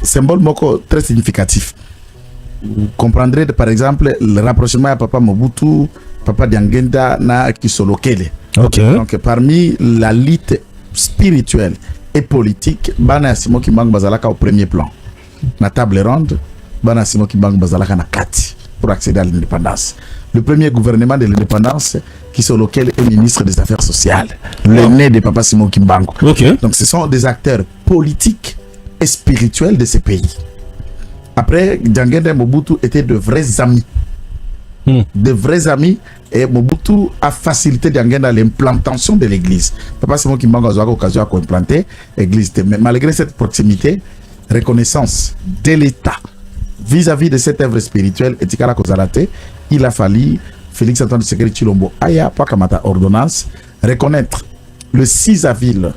symbole moko très significatif. Vous comprendrez par exemple le rapprochement à Papa Mobutu, Papa Diangenda na Kisolokele. Okay. Donc parmi la lutte spirituelle et politique, Bana Simon Kimbangu Bazalaka au premier plan. Na table ronde, Bana Simon Kimbangu Bazalaka na kati pour accéder à l'indépendance. Le premier gouvernement de l'indépendance, Kisolokele est ministre des Affaires sociales, l'aîné de Papa Simon Kimbangu. Okay. Donc ce sont des acteurs politiques et spirituels de ces pays. Après, Diangenda et Mobutu étaient de vrais amis. De vrais amis, et Mobutu a facilité Diangenda l'implantation de l'église. Papa Simon Kimbangu a eu l'occasion d'implanter l'église. Mais malgré cette proximité, reconnaissance de l'État vis-à-vis de cette œuvre spirituelle, il a fallu Félix Antoine Tshisekedi Tshilombo Aya Pakamata ordonnance reconnaître le 6 avril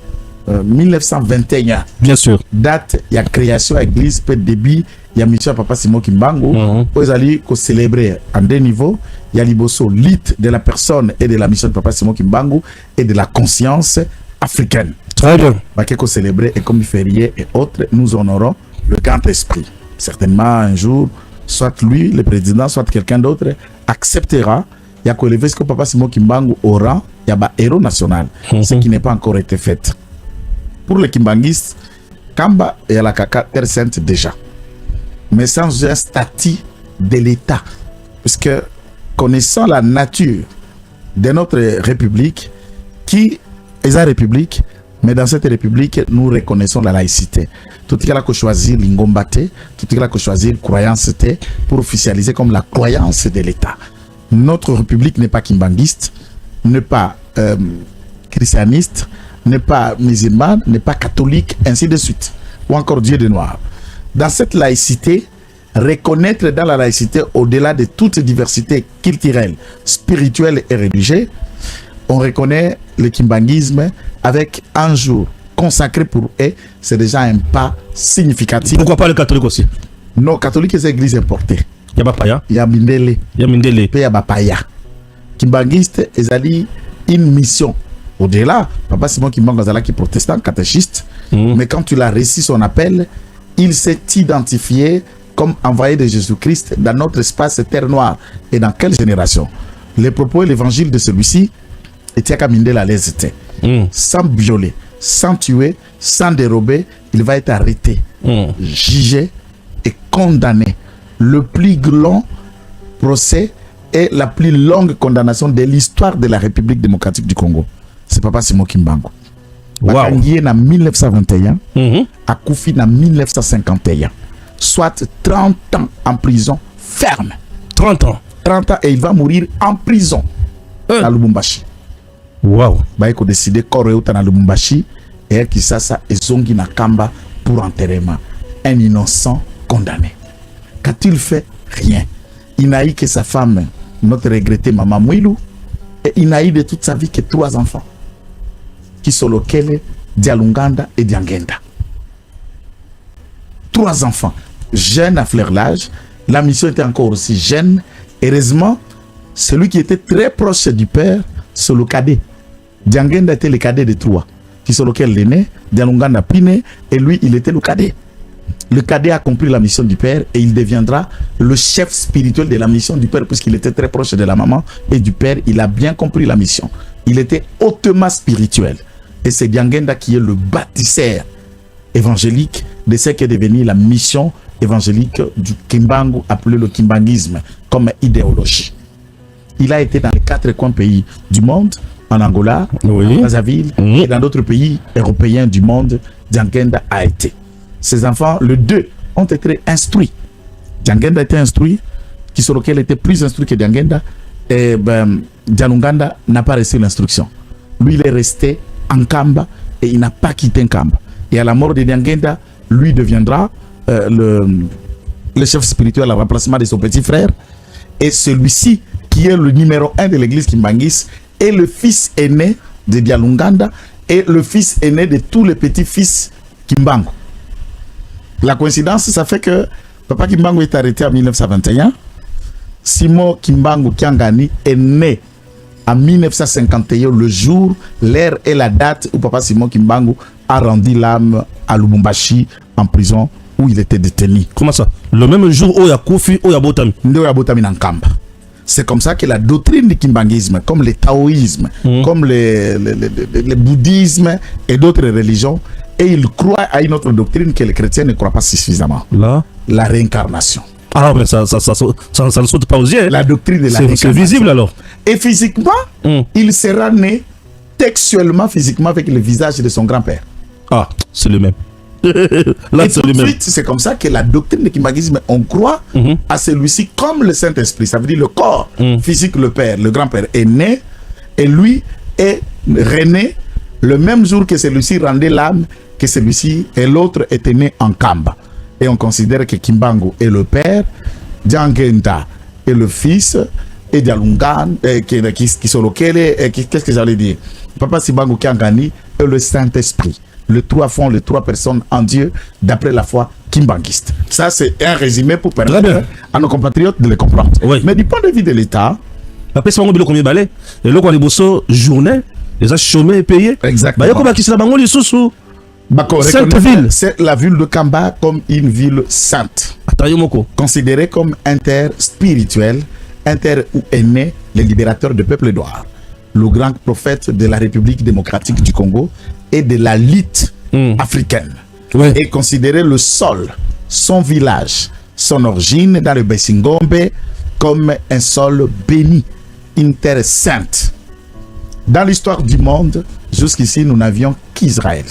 1921. Bien sûr. Date il y a création église peut début il y a mission Papa Simon Kimbangu ils allaient célébrer en deux niveaux. Il y a l'iboso lit de la personne et de la mission de Papa Simon Kimbangu et de la conscience africaine. Très bien. Qu'on célébrer et comme férié et autres, nous honorons le grand esprit. Certainement un jour, soit lui, le président, soit quelqu'un d'autre acceptera. Il y a qu'à élever ce que Papa Simon Kimbangu aura. Il y a un héros national, ce qui n'est pas encore été fait. Pour les Kimbanguistes, Kamba est à la Terre Sainte déjà, mais sans un statut de l'État, puisque connaissant la nature de notre république, qui est la république, mais dans cette république, nous reconnaissons la laïcité. Tout ce qu'il a choisir l'Ingombate, tout ce qu'il a choisir croyance pour officialiser comme la croyance de l'État. Notre république n'est pas kimbanguiste, n'est pas christianiste, n'est pas musulman, n'est pas catholique, ainsi de suite, ou encore Dieu de noir. Dans cette laïcité, reconnaître dans la laïcité, au-delà de toute diversité culturelle, spirituelle et religieuse, on reconnaît le kimbanguisme avec un jour consacré pour eux, c'est déjà un pas significatif. Pourquoi pas le catholique aussi? Non, catholique c'est l'église importée. Il y a Bapaya. Il y a Mindele. Il y a Mindele. Il y a Bapaya. Kimbanguiste, ils ont une mission. Au-delà, Papa Simon Kimbangu qui est protestant, catéchiste, mais quand tu l'as réussi son appel, il s'est identifié comme envoyé de Jésus-Christ dans notre espace terre noire. Et dans quelle génération? Les propos et l'évangile de celui-ci étaient à Mindela les étaient. Sans violer, sans tuer, sans dérober, il va être arrêté, jugé et condamné. Le plus long procès et la plus longue condamnation de l'histoire de la République démocratique du Congo. C'est Papa Simon Kimbangu. Bakangié en 1921, à Koufi en 1951. Soit 30 ans en prison ferme. 30 ans. 30 ans et il va mourir en prison à Lubumbashi. Wow. Il a décidé de à Lubumbashi et Kisasa et Zongi Nakamba pour enterrement. Un innocent condamné. Qu'a-t-il fait? Rien. Il n'a eu que sa femme, notre regrettée Maman Mouilou, et il n'a eu de toute sa vie que 3 enfants. Kisolokele, Dialunganda et Diangenda. 3 enfants, jeunes à fleur l'âge. La mission était encore aussi jeune. Heureusement, celui qui était très proche du père, c'est le cadet. Diangenda était le cadet de 3. Kisolokele l'aîné, Dialunganda piné, et lui, il était le cadet. Le cadet a compris la mission du père et il deviendra le chef spirituel de la mission du père puisqu'il était très proche de la maman et du père. Il a bien compris la mission. Il était hautement spirituel. Et c'est Diangenda qui est le bâtisseur évangélique de ce qui est devenu la mission évangélique du Kimbangu, appelé le kimbanguisme comme idéologie. Il a été dans les 4 coins pays du monde, en Angola, en Brazzaville et dans d'autres pays européens du monde. Diangenda a été. Ses enfants, les 2, ont été instruits. Diangenda a été instruit, Kisolokele était plus instruit que Diangenda, et Dialunganda n'a pas reçu l'instruction. Lui, il est resté en Kamba et il n'a pas quitté Kamba. Et à la mort de Diangenda, lui deviendra le chef spirituel à remplacement de son petit frère. Et celui-ci, qui est le numéro 1 de l'église Kimbangis, est le fils aîné de Dialunganda et le fils aîné de tous les petits-fils Kimbangu. La coïncidence, ça fait que Papa Kimbangu est arrêté en 1921. Simon Kimbangu Kiangani est né en 1951, le jour, l'heure et la date où Papa Simon Kimbangu a rendu l'âme à Lubumbashi en prison où il était détenu. Comment ça? Le même jour où il y a Kofi, où il y a Botami. C'est comme ça que la doctrine du kimbanguisme, comme le taoïsme, comme le bouddhisme et d'autres religions, et ils croient à une autre doctrine que les chrétiens ne croient pas suffisamment. Là? La réincarnation. Ah, mais ça ne saute pas aux yeux. La doctrine de la réincarnation. C'est visible alors. Et physiquement, il sera né textuellement, physiquement, avec le visage de son grand-père. Ah, c'est le même. Là, et tout de suite, c'est comme ça que la doctrine du kimbanguisme, on croit à celui-ci comme le Saint-Esprit. Ça veut dire le corps physique, le père, le grand-père est né, et lui est rené le même jour que celui-ci rendait l'âme, que celui-ci et l'autre était né en Kamba. Et on considère que Kimbangu est le père, Djangenda est le fils, et Dialungan, qu'est-ce que j'allais dire? Papa Simbangu Kiangani est le Saint-Esprit. Les trois font les trois personnes en Dieu d'après la foi kimbanguiste. Ça, c'est un résumé pour permettre à nos compatriotes de les comprendre. Oui. Mais du point de vue de l'État... Après, c'est un combien balai. Et là, quand les bossons, journée, les a chômés et payés. Exactement. Sainte-Ville. C'est la ville de Kamba comme une ville sainte. Considérée comme un terre spirituel, un terre où est né le libérateur du peuple noir, le grand prophète de la République démocratique du Congo et de la lutte africaine. Ouais. Et considéré le sol, son village, son origine dans le Bessingombe comme un sol béni, une terre sainte. Dans l'histoire du monde, jusqu'ici, nous n'avions qu'Israël,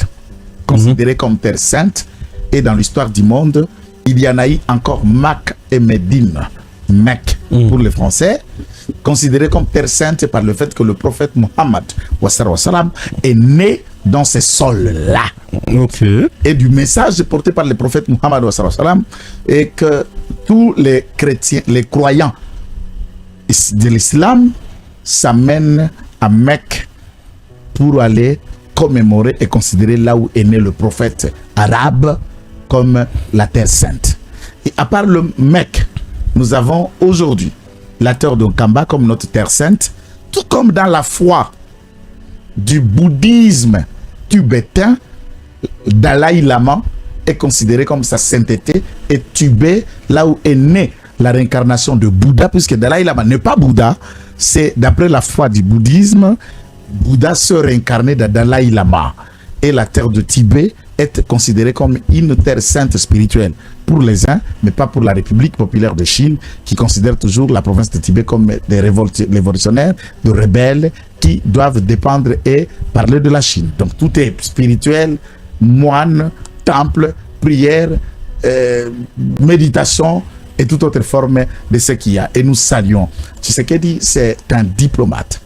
considéré comme terre sainte. Et dans l'histoire du monde, il y en a eu encore Mak et Médine. Mecque pour les Français, considéré comme terre sainte par le fait que le prophète Mohammed est né dans ces sols-là. Okay. Et du message porté par le prophète Mohammed et que tous les chrétiens, les croyants de l'islam s'amènent à Mecque pour aller commémorer et considérer là où est né le prophète arabe comme la terre sainte. Et à part le Mecque, nous avons aujourd'hui la terre de Kamba comme notre terre sainte, tout comme dans la foi du bouddhisme tibétain, Dalai Lama est considéré comme sa sainteté et Tibet, là où est née la réincarnation de Bouddha, puisque Dalai Lama n'est pas Bouddha, c'est d'après la foi du bouddhisme, Bouddha se réincarnait dans Dalai Lama. Et la terre de Tibet est considérée comme une terre sainte spirituelle pour les uns, mais pas pour la République populaire de Chine, qui considère toujours la province de Tibet comme des révolutionnaires, de rebelles, qui doivent dépendre et parler de la Chine. Donc tout est spirituel, moine, temple, prière, méditation et toute autre forme de ce qu'il y a. Et nous saluons. Tshisekedi, c'est un diplomate.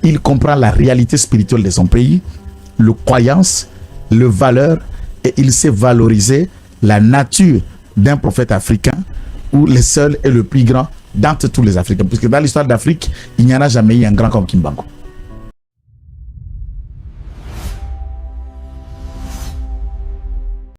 Il comprend la réalité spirituelle de son pays, le croyance, le valeur, et il sait valoriser la nature d'un prophète africain où le seul est le plus grand d'entre tous les Africains. Puisque dans l'histoire d'Afrique, il n'y en a jamais eu un grand comme Kimbangu.